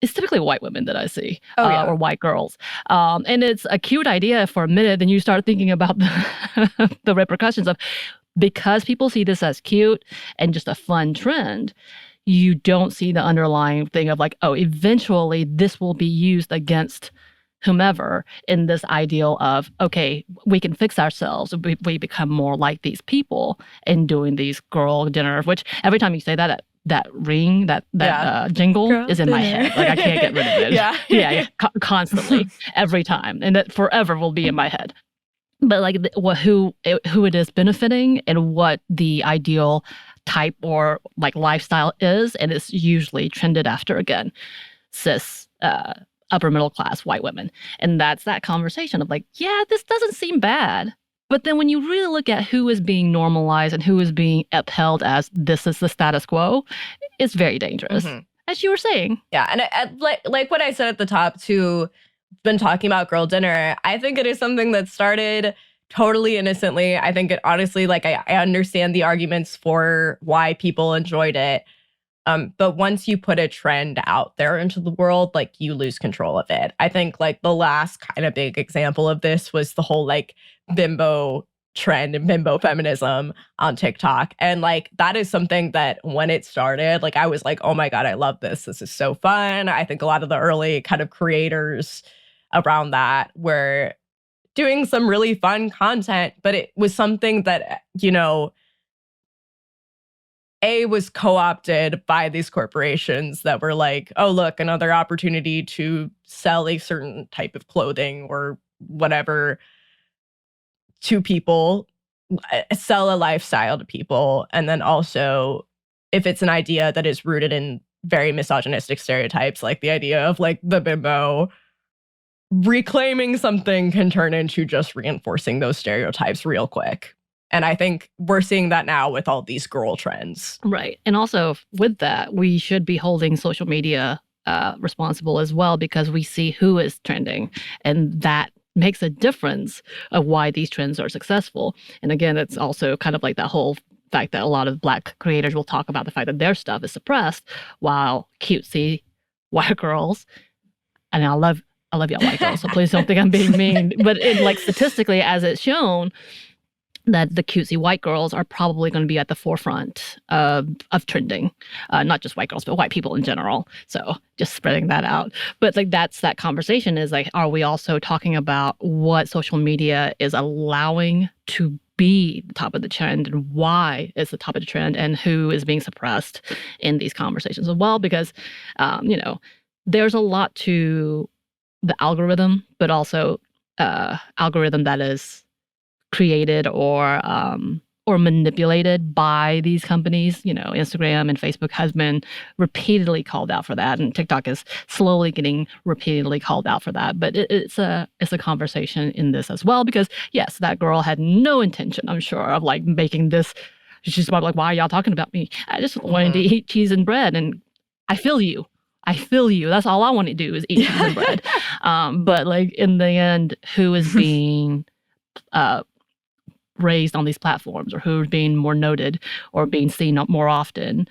it's typically white women that I see, or white girls. And it's a cute idea for a minute, then you start thinking about the repercussions of, because people see this as cute and just a fun trend, you don't see the underlying thing of like, oh, eventually this will be used against whomever in this ideal of, okay, we can fix ourselves. We become more like these people in doing these girl dinner, which every time you say that ring, that jingle girl is in dinner. My head. Like I can't get rid of it. Constantly, every time. And that forever will be in my head. But like who it is benefiting and what the ideal type or like lifestyle is, and it's usually trended after, again, cis, upper middle class white women. And that's that conversation of like, yeah, this doesn't seem bad. But then when you really look at who is being normalized and who is being upheld as this is the status quo, it's very dangerous, as you were saying. Yeah, and like what I said at the top too, been talking about girl dinner, I think it is something that started totally innocently. I think it honestly, like I understand the arguments for why people enjoyed it. But once you put a trend out there into the world, like you lose control of it. I think like the last kind of big example of this was the whole like bimbo trend and bimbo feminism on TikTok. And like that is something that when it started, like I was like, oh my God, I love this. This is so fun. I think a lot of the early kind of creators around that were doing some really fun content, but it was something that, you know, was co-opted by these corporations that were like, oh, look, another opportunity to sell a certain type of clothing or whatever to people, sell a lifestyle to people. And then also, if it's an idea that is rooted in very misogynistic stereotypes, like the idea of like the bimbo, reclaiming something can turn into just reinforcing those stereotypes real quick. And I think we're seeing that now with all these girl trends. Right. And also with that, we should be holding social media responsible as well, because we see who is trending. And that makes a difference of why these trends are successful. And again, it's also kind of like that whole fact that a lot of Black creators will talk about the fact that their stuff is suppressed, while cutesy white girls, and I love y'all white girls, so please don't think I'm being mean, but like statistically, as it's shown, that the cutesy white girls are probably going to be at the forefront of trending. Not just white girls, but white people in general. So just spreading that out. But like that's that conversation is like, are we also talking about what social media is allowing to be the top of the trend and why it's the top of the trend and who is being suppressed in these conversations as well? Because, you know, there's a lot to the algorithm, but also algorithm that is created or manipulated by these companies. You know, Instagram and Facebook has been repeatedly called out for that, and TikTok is slowly getting repeatedly called out for that. But it's a conversation in this as well, because yes, that girl had no intention, I'm sure, of like making this. She's probably like, why are y'all talking about me? I just wanted to eat cheese and bread, and I feel you. That's all I want to do is eat cheese and bread. But like in the end, who is being raised on these platforms, or who's being more noted or being seen more often?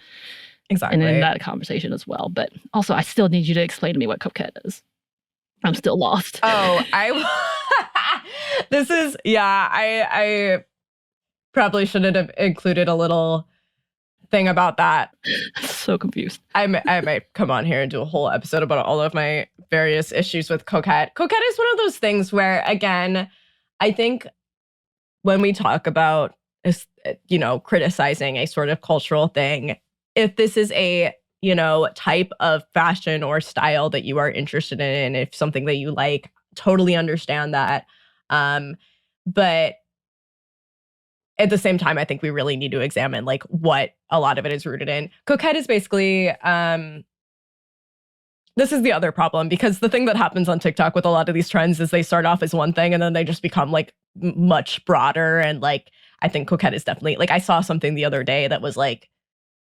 Exactly. And in that conversation as well. But also, I still need you to explain to me what Coquette is. I'm still lost. Oh, I probably shouldn't have included a little thing about that. So confused. I might come on here and do a whole episode about all of my various issues with Coquette. Coquette is one of those things where, again, I think when we talk about, you know, criticizing a sort of cultural thing, if this is a, you know, type of fashion or style that you are interested in, if something that you like, totally understand that. But at the same time, I think we really need to examine like what a lot of it is rooted in. Coquette is basically, this is the other problem, because the thing that happens on TikTok with a lot of these trends is they start off as one thing and then they just become like much broader. And like, I think Coquette is definitely, like, I saw something the other day that was like,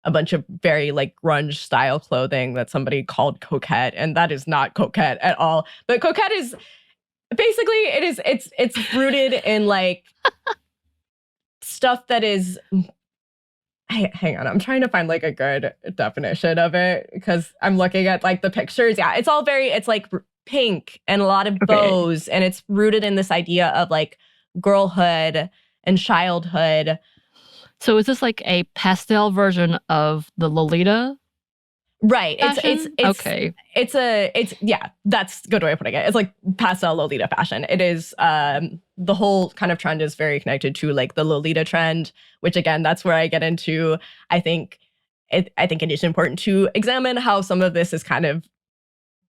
a bunch of very like grunge style clothing that somebody called Coquette, and that is not Coquette at all. But Coquette is basically it's rooted in like stuff that is. Hang on, I'm trying to find like a good definition of it because I'm looking at like the pictures. Yeah, it's like pink and a lot of bows, and it's rooted in this idea of like girlhood and childhood. So is this like a pastel version of the Lolita? Right. Fashion? It's yeah, that's a good way of putting it. It's like pastel Lolita fashion. It is the whole kind of trend is very connected to like the Lolita trend, which again, that's where I get into. I think it is important to examine how some of this is kind of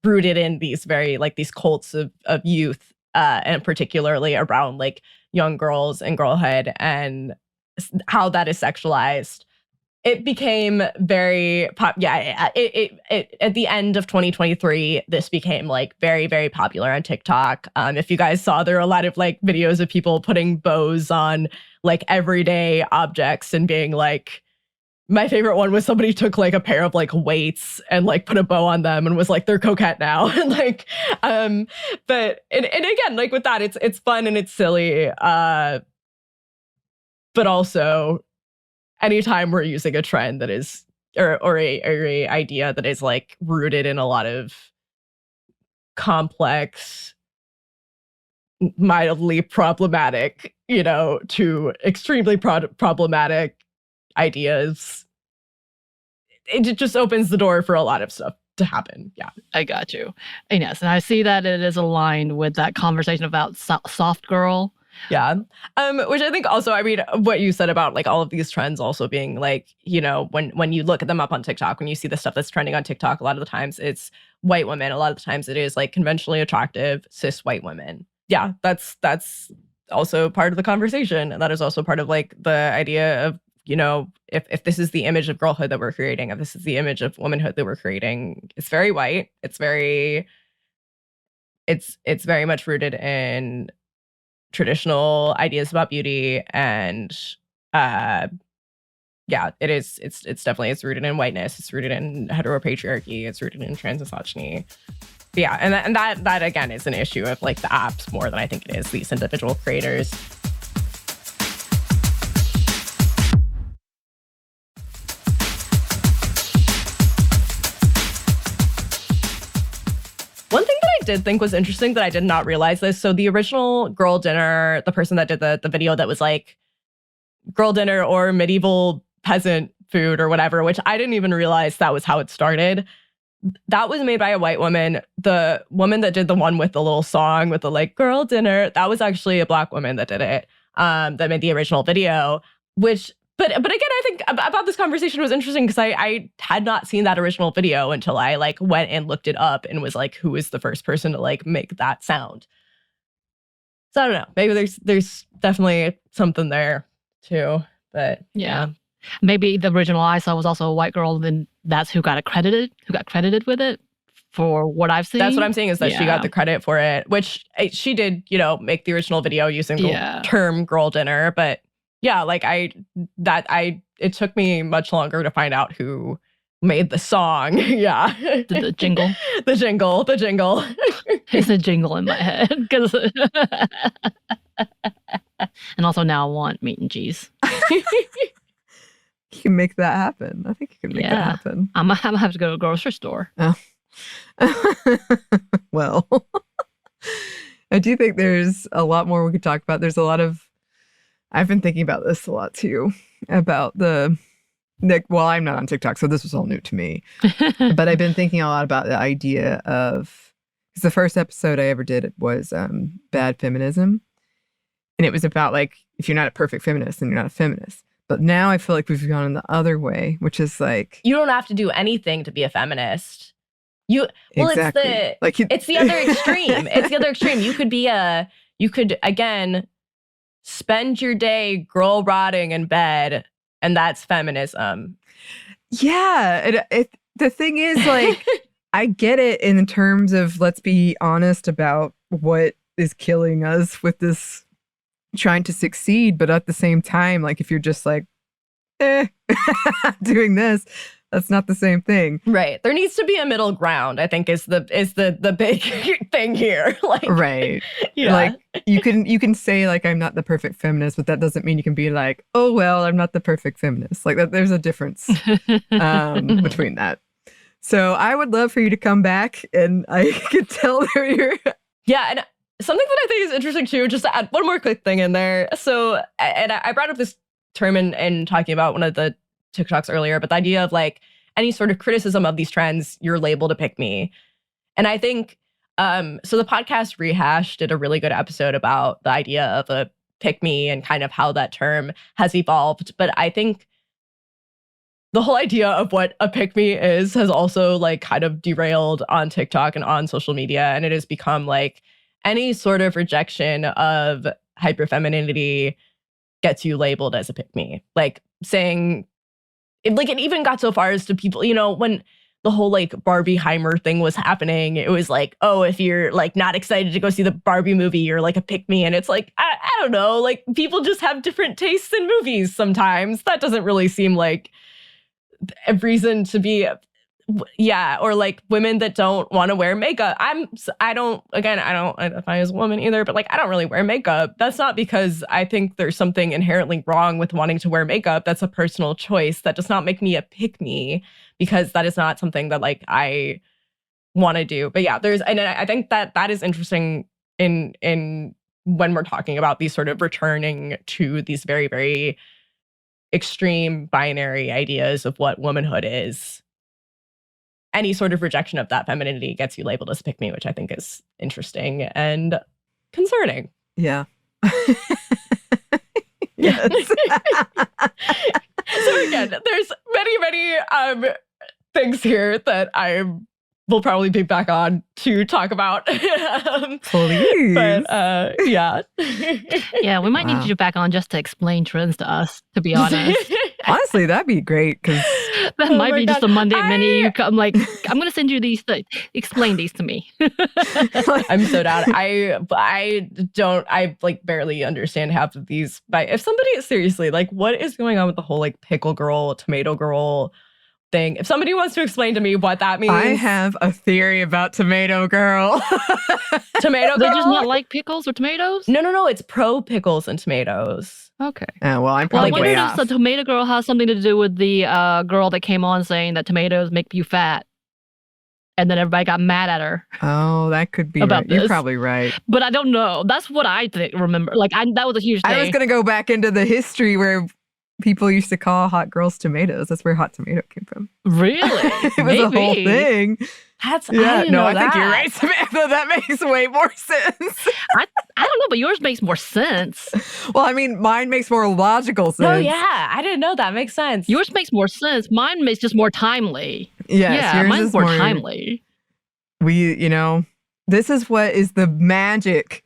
rooted in these very like these cults of youth, and particularly around like young girls and girlhood and how that is sexualized. It became very it at the end of 2023, this became like very, very popular on TikTok. If you guys saw, there are a lot of like videos of people putting bows on like everyday objects and being like, my favorite one was somebody took like a pair of like weights and like put a bow on them and was like, they're Coquette now. And like, but again, like with that, it's fun and it's silly. But also, anytime we're using a trend that is or a idea that is like rooted in a lot of complex, mildly problematic, to extremely problematic ideas, it just opens the door for a lot of stuff to happen. Yeah, I got you. And yes, and I see that it is aligned with that conversation about soft girl. Yeah. Which I think also, I mean, what you said about like all of these trends also being like, when you look at them up on TikTok, when you see the stuff that's trending on TikTok, a lot of the times it's white women. A lot of the times it is like conventionally attractive cis white women. Yeah, that's also part of the conversation. And that is also part of like the idea of, if this is the image of girlhood that we're creating, if this is the image of womanhood that we're creating, it's very white. It's very much rooted in traditional ideas about beauty, and it's rooted in whiteness, it's rooted in heteropatriarchy, it's rooted in transmisogyny. Yeah, and that again is an issue of like the apps more than I think it is these individual creators. One thing that I did think was interesting that I did not realize this. So the original Girl Dinner, the person that did the video that was like Girl Dinner or medieval peasant food or whatever, which I didn't even realize that was how it started. That was made by a white woman. The woman that did the one with the little song with the like Girl Dinner, that was actually a Black woman that did it, that made the original video, which... But again, I think about this conversation was interesting because I had not seen that original video until I like went and looked it up and was like, who is the first person to like make that sound? So I don't know. Maybe there's definitely something there too. But yeah. Maybe the original I saw was also a white girl, then that's who got credited with it. For what I've seen. That's what I'm saying is that she got the credit for it, which she did, make the original video using the term Girl Dinner, but yeah, like it took me much longer to find out who made the song. Yeah. The jingle. The jingle. It's a jingle in my head. And also now I want meat and cheese. You can make that happen. I think you can make that happen. I'm gonna have to go to a grocery store. Oh. Well, I do think there's a lot more we could talk about. There's a lot of... I've been thinking about this a lot too, about well, I'm not on TikTok, so this was all new to me. But I've been thinking a lot about the idea of, because the first episode I ever did was Bad Feminism. And it was about like, if you're not a perfect feminist, then you're not a feminist. But now I feel like we've gone in the other way, which is like... You don't have to do anything to be a feminist. Exactly. It's the other extreme. It's the other extreme. You could, again... spend your day girl rotting in bed, and that's feminism. Yeah. The thing is, like, I get it in terms of, let's be honest about what is killing us with this trying to succeed. But at the same time, like, if you're just like, doing this. That's not the same thing. Right. There needs to be a middle ground, I think is the big thing here. Like, right. Yeah. Like you can say like I'm not the perfect feminist, but that doesn't mean you can be like, oh well, I'm not the perfect feminist. Like that there's a difference between that. So I would love for you to come back, and I could tell that you're Yeah, and something that I think is interesting too, just to add one more quick thing in there. So, and I brought up this term in talking about one of the TikToks earlier, but the idea of like any sort of criticism of these trends, you're labeled a pick me. And I think, so the podcast Rehash did a really good episode about the idea of a pick me and kind of how that term has evolved. But I think the whole idea of what a pick me is has also like kind of derailed on TikTok and on social media. And it has become like any sort of rejection of hyperfemininity gets you labeled as a pick me. Like saying, it even got so far as to people, when the whole like Barbieheimer thing was happening, it was like, oh, if you're like not excited to go see the Barbie movie, you're like a pick me. And it's like, I don't know, like people just have different tastes in movies sometimes. That doesn't really seem like a reason to be, or like women that don't want to wear makeup. I don't identify as a woman either, but like I don't really wear makeup. That's not because I think there's something inherently wrong with wanting to wear makeup. That's a personal choice. That does not make me a pick me, because that is not something that like I want to do. But yeah, and I think that is interesting in when we're talking about these sort of returning to these very, very extreme binary ideas of what womanhood is. Any sort of rejection of that femininity gets you labeled as pick me, which I think is interesting and concerning. Yeah. Yes. So again, there's many things here that I will probably be back on to talk about. Please. But yeah. Yeah, we might need you back on just to explain trends to us, to be honest. Honestly, that'd be great, because That might be just a Monday mini. You come like, I'm going to send you these things. Explain these to me. I'm so down. I like barely understand half of these. But if somebody, seriously, like what is going on with the whole like pickle girl, tomato girl thing? If somebody wants to explain to me what that means. I have a theory about tomato girl. Tomato girl? They just not like pickles or tomatoes? No. It's pro pickles and tomatoes. Okay. Well, I'm Well, I probably wonder way if off. the tomato girl has something to do with the girl that came on saying that tomatoes make you fat. And then everybody got mad at her. Oh, that could be About right. You're this. probably right. But I don't know. That's what I remember. Like, that was a huge thing. I was going to go back into the history where people used to call hot girls tomatoes. That's where hot tomato came from. Really? It was a whole thing. I think you're right, Samantha. That makes way more sense. I don't know, but yours makes more sense. Well, I mean, mine makes more logical sense. Oh yeah, I didn't know that. Makes sense. Yours makes more sense. Mine makes just more timely. Yes, yeah, yours mine's is more timely. This is what is the magic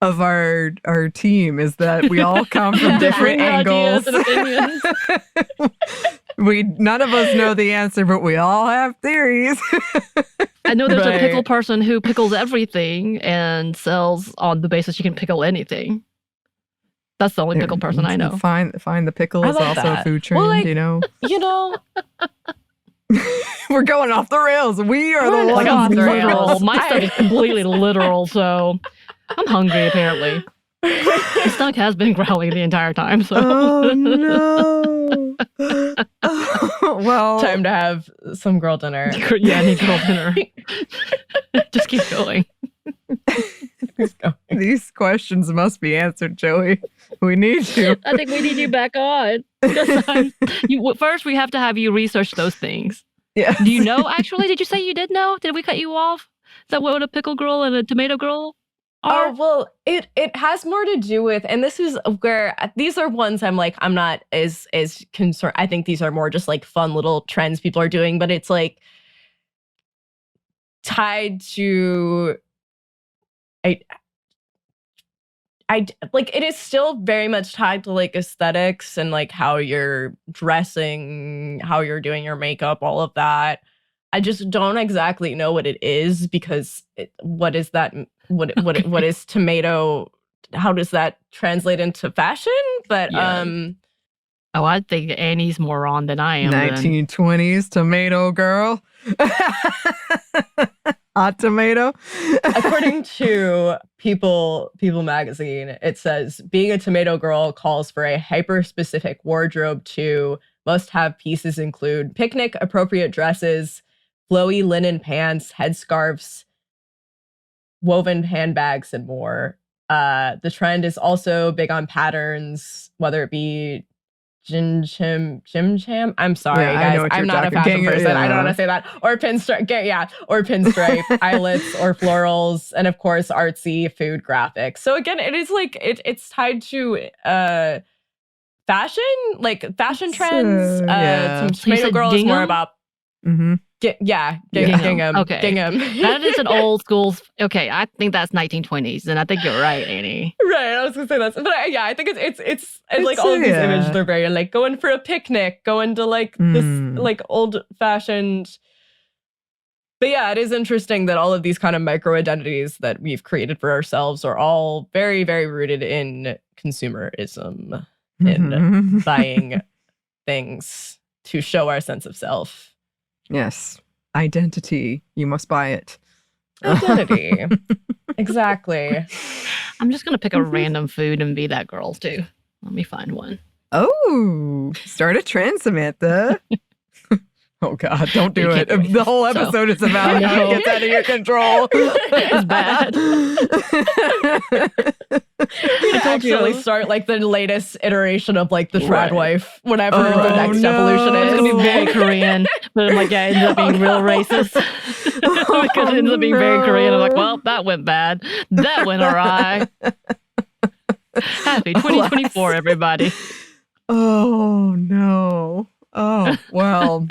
of our team, is that we all come from different angles. Ideas and opinions. None of us know the answer, but we all have theories. I know there's Right. a pickle person who pickles everything and sells on the basis you can pickle anything. That's the only pickle person I know. Find the pickle I is like also that. a food trend, Well, like, We're going off the rails. We are the We're ones. Like, I'm off the literal. rails. My stuff is completely literal, so I'm hungry apparently. My stomach has been growling the entire time, so. Oh no. Well, Time to have some girl dinner. Yeah, I need girl dinner. Just keep going. these questions must be answered, Joey. We need you. I think we need you back on. First, we have to have you research those things. Yeah. Do you know, actually? Did you say you did know? Did we cut you off? Is that what a pickle girl and a tomato girl are? Oh, well, it has more to do with, and this is where these are ones I'm like, I'm not as concerned. I think these are more just like fun little trends people are doing, but it's like tied to, I like, it is still very much tied to like aesthetics and like how you're dressing, how you're doing your makeup, all of that. I just don't exactly know what it is, because what is that? What is tomato? How does that translate into fashion? But Yeah. Oh, I think Annie's more on than I am. 1920s tomato girl. Hot tomato. According to People magazine, it says being a tomato girl calls for a hyper-specific wardrobe too. Must-have pieces include picnic-appropriate dresses, flowy linen pants, headscarves, woven handbags, and more. The trend is also big on patterns, whether it be Jim Cham. I'm sorry, guys. I'm not a fashion person. I don't know how to say that. Or pinstripe. Or pinstripe eyelets or florals, and of course artsy food graphics. So again, it is like it's tied to fashion, like fashion trends. Tomato girl is more about gingham. Okay. Gingham. That is an old school. Okay, I think that's 1920s, and I think you're right, Annie. Right, I was gonna say that, but I think it's like all of these images are very like going for a picnic, going to like this like old fashioned. But yeah, it is interesting that all of these kind of micro identities that we've created for ourselves are all very, very rooted in consumerism, in buying things to show our sense of self. Yes. Identity. You must buy it. Identity. Exactly. I'm just going to pick a random food and be that girl too. Let me find one. Oh, start a trend, Samantha. Oh God, don't do it. The whole episode is about how it gets out of your control. It's bad. We actually start like the latest iteration of like the trad wife, whatever the next evolution is. It's gonna be very Korean, but I'm like, it ends up being real racist because it ends up being very Korean. I'm like, well, that went bad. That went awry. Happy 2024, everybody. Oh no. Oh, well.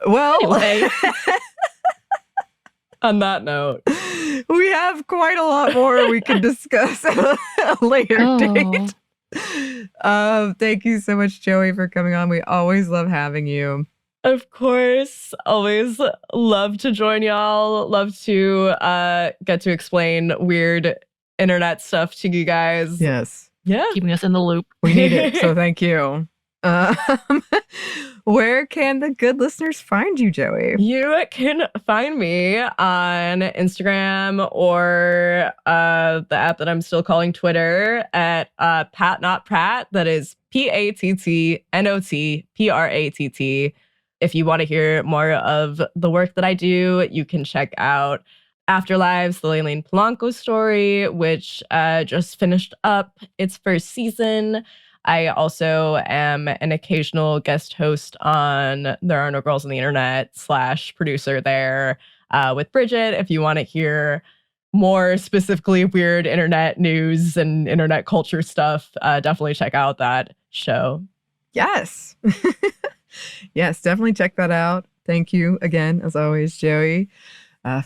Anyway. On that note, we have quite a lot more we can discuss at a later date. Thank you so much, Joey, for coming on. We always love having you. Of course. Always love to join y'all. Love to get to explain weird internet stuff to you guys. Yes. Yeah. Keeping us in the loop. We need it. So thank you. Where can the good listeners find you, Joey? You can find me on Instagram or the app that I'm still calling Twitter at Pat Not Pratt. That is PATTNOTPRATT. If you want to hear more of the work that I do, you can check out Afterlives, the Leilene Polanco story, which just finished up its first season. I also am an occasional guest host on There Are No Girls on the Internet / producer there with Bridget. If you want to hear more specifically weird internet news and internet culture stuff, definitely check out that show. Yes. Yes, definitely check that out. Thank you again, as always, Joey,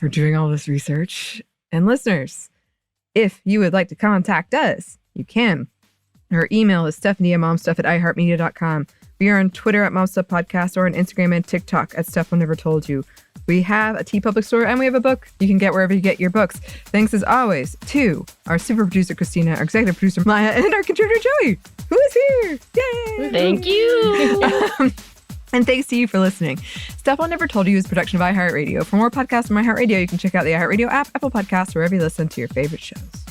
for doing all this research. And listeners, if you would like to contact us, you can. Our email is stephanie@momstuff@iheartmedia.com. We are on Twitter @momstuffpodcast or on Instagram and TikTok @Stuff I Never Told You. We have a TeePublic store and we have a book you can get wherever you get your books. Thanks as always to our super producer, Christina, our executive producer, Maya, and our contributor, Joey, who is here. Yay! Thank you. And thanks to you for listening. Stuff I Never Told You is a production of iHeartRadio. For more podcasts on iHeartRadio, you can check out the iHeartRadio app, Apple Podcasts, wherever you listen to your favorite shows.